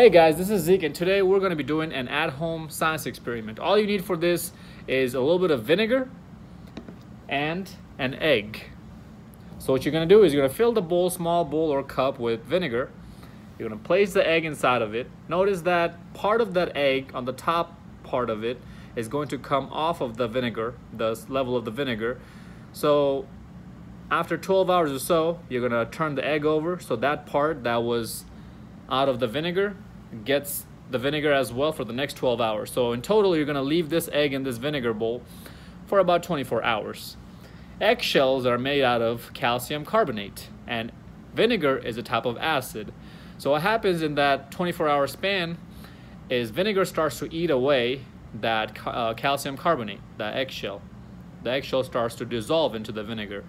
Hey guys, this is Zeke and today we're going to be doing an at-home science experiment. All you need for this is a little bit of vinegar and an egg. So what you're going to do is you're going to fill the bowl, small bowl or cup with vinegar. You're going to place the egg inside of it. Notice that part of that egg on the top part of it is going to come off of the vinegar, the level of the vinegar. So after 12 hours or so, you're going to turn the egg over so that part that was out of the vinegar gets the vinegar as well for the next 12 hours. So in total, you're going to leave this egg in this vinegar bowl for about 24 hours. Eggshells are made out of calcium carbonate, and vinegar is a type of acid. So what happens in that 24-hour span is vinegar starts to eat away that calcium carbonate, the eggshell. The eggshell starts to dissolve into the vinegar.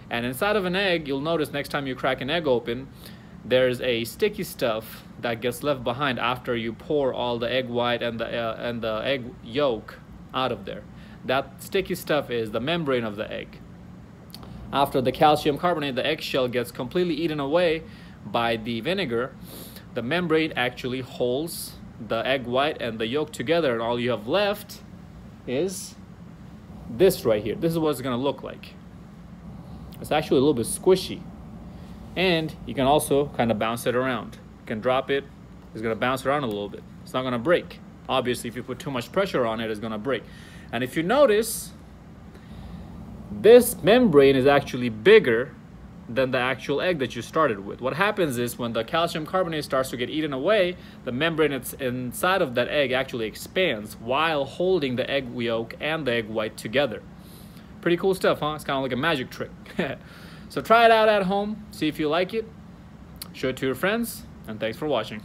And inside of an egg, you'll notice next time you crack an egg open, there's a sticky stuff that gets left behind after you pour all the egg white and the egg yolk out of there. That sticky stuff is the membrane of the egg. After the calcium carbonate, the eggshell gets completely eaten away by the vinegar. The membrane actually holds the egg white and the yolk together, and all you have left is this right here. This is what it's going to look like. It's actually a little bit squishy. And you can also kind of bounce it around. You can drop it, it's gonna bounce around a little bit. It's not gonna break. Obviously, if you put too much pressure on it, it's gonna break. And if you notice, this membrane is actually bigger than the actual egg that you started with. What happens is when the calcium carbonate starts to get eaten away, the membrane that's inside of that egg actually expands while holding the egg yolk and the egg white together. Pretty cool stuff, huh? It's kind of like a magic trick. So try it out at home, see if you like it, show it to your friends, and thanks for watching.